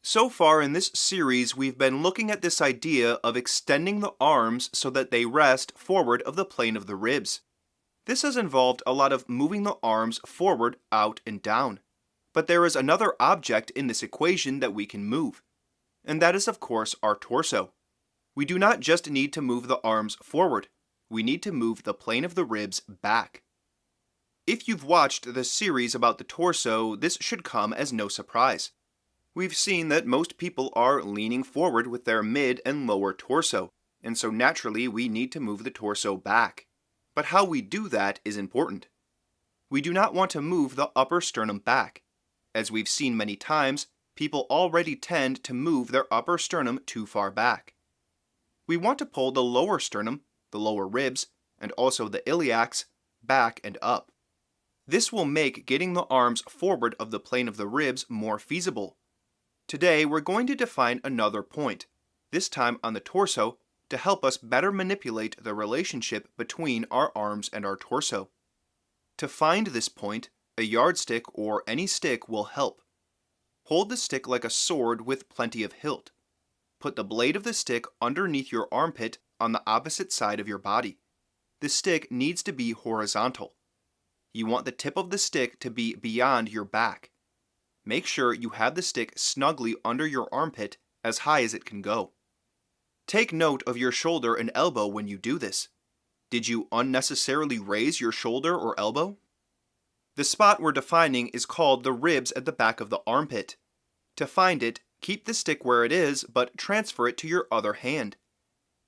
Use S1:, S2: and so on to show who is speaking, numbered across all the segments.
S1: So far in this series, we've been looking at this idea of extending the arms so that they rest forward of the plane of the ribs. This has involved a lot of moving the arms forward, out, and down. But there is another object in this equation that we can move, and that is of course our torso. We do not just need to move the arms forward, we need to move the plane of the ribs back. If you've watched the series about the torso, this should come as no surprise. We've seen that most people are leaning forward with their mid and lower torso, and so naturally we need to move the torso back. But how we do that is important. We do not want to move the upper sternum back. As we've seen many times, people already tend to move their upper sternum too far back. We want to pull the lower sternum, the lower ribs, and also the iliacs back and up. This will make getting the arms forward of the plane of the ribs more feasible. Today we're going to define another point, this time on the torso, to help us better manipulate the relationship between our arms and our torso. To find this point, a yardstick or any stick will help. Hold the stick like a sword with plenty of hilt. Put the blade of the stick underneath your armpit on the opposite side of your body. The stick needs to be horizontal. You want the tip of the stick to be beyond your back. Make sure you have the stick snugly under your armpit as high as it can go. Take note of your shoulder and elbow when you do this. Did you unnecessarily raise your shoulder or elbow? The spot we're defining is called the ribs at the back of the armpit. To find it, keep the stick where it is, but transfer it to your other hand.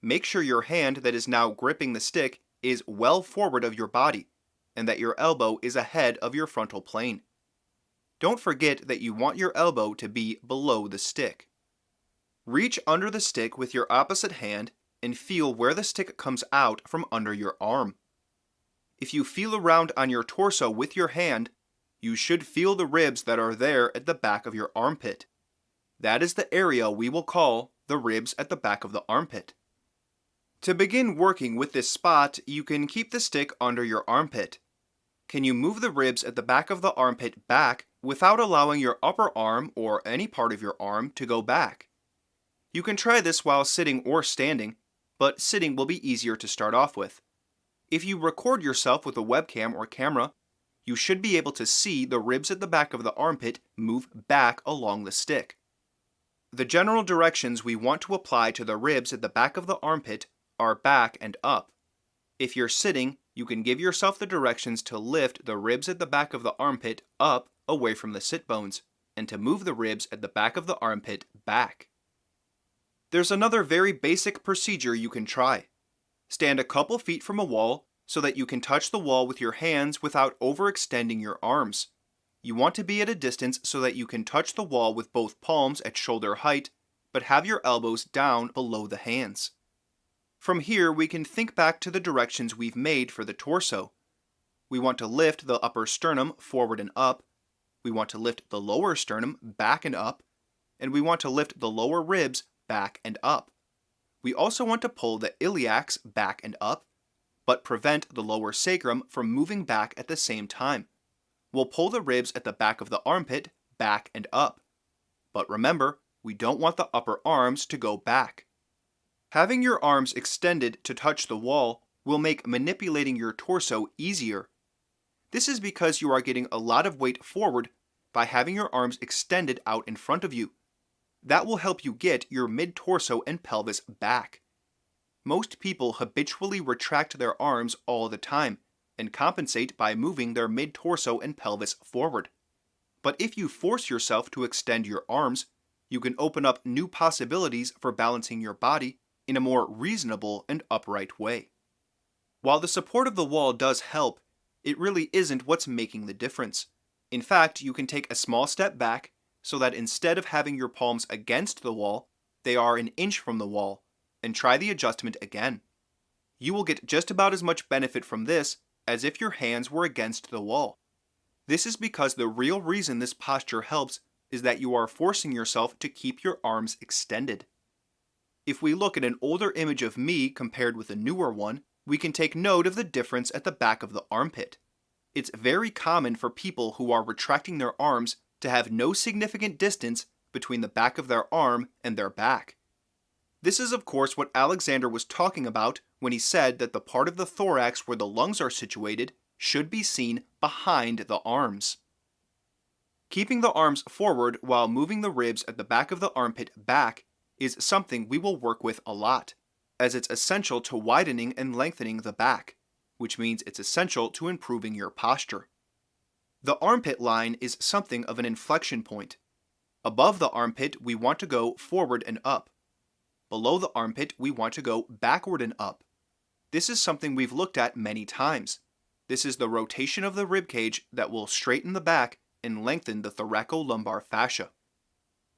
S1: Make sure your hand that is now gripping the stick is well forward of your body, and that your elbow is ahead of your frontal plane. Don't forget that you want your elbow to be below the stick. Reach under the stick with your opposite hand and feel where the stick comes out from under your arm. If you feel around on your torso with your hand, you should feel the ribs that are there at the back of your armpit. That is the area we will call the ribs at the back of the armpit. To begin working with this spot, you can keep the stick under your armpit. Can you move the ribs at the back of the armpit back without allowing your upper arm or any part of your arm to go back? You can try this while sitting or standing, but sitting will be easier to start off with. If you record yourself with a webcam or camera, you should be able to see the ribs at the back of the armpit move back along the stick. The general directions we want to apply to the ribs at the back of the armpit are back and up. If you're sitting, you can give yourself the directions to lift the ribs at the back of the armpit up away from the sit bones, and to move the ribs at the back of the armpit back. There's another very basic procedure you can try. Stand a couple feet from a wall so that you can touch the wall with your hands without overextending your arms. You want to be at a distance so that you can touch the wall with both palms at shoulder height, but have your elbows down below the hands. From here, we can think back to the directions we've made for the torso. We want to lift the upper sternum forward and up. We want to lift the lower sternum back and up. And we want to lift the lower ribs back and up. We also want to pull the iliacs back and up, but prevent the lower sacrum from moving back at the same time. We'll pull the ribs at the back of the armpit back and up. But remember, we don't want the upper arms to go back. Having your arms extended to touch the wall will make manipulating your torso easier. This is because you are getting a lot of weight forward by having your arms extended out in front of you. That will help you get your mid-torso and pelvis back. Most people habitually retract their arms all the time and compensate by moving their mid-torso and pelvis forward. But if you force yourself to extend your arms, you can open up new possibilities for balancing your body in a more reasonable and upright way. While the support of the wall does help, it really isn't what's making the difference. In fact, you can take a small step back so that instead of having your palms against the wall, they are an inch from the wall, and try the adjustment again. You will get just about as much benefit from this as if your hands were against the wall. This is because the real reason this posture helps is that you are forcing yourself to keep your arms extended. If we look at an older image of me compared with a newer one, we can take note of the difference at the back of the armpit. It's very common for people who are retracting their arms to have no significant distance between the back of their arm and their back. This is, of course, what Alexander was talking about when he said that the part of the thorax where the lungs are situated should be seen behind the arms. Keeping the arms forward while moving the ribs at the back of the armpit back is something we will work with a lot, as it's essential to widening and lengthening the back, which means it's essential to improving your posture. The armpit line is something of an inflection point. Above the armpit, we want to go forward and up. Below the armpit, we want to go backward and up. This is something we've looked at many times. This is the rotation of the ribcage that will straighten the back and lengthen the thoracolumbar fascia.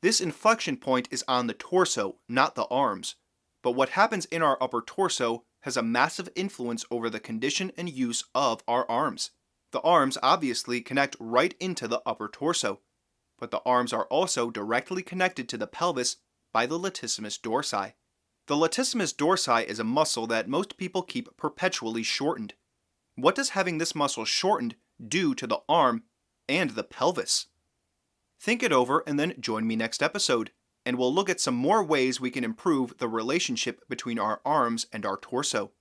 S1: This inflection point is on the torso, not the arms, but what happens in our upper torso has a massive influence over the condition and use of our arms. The arms obviously connect right into the upper torso, but the arms are also directly connected to the pelvis by the latissimus dorsi. The latissimus dorsi is a muscle that most people keep perpetually shortened. What does having this muscle shortened do to the arm and the pelvis? Think it over and then join me next episode, and we'll look at some more ways we can improve the relationship between our arms and our torso.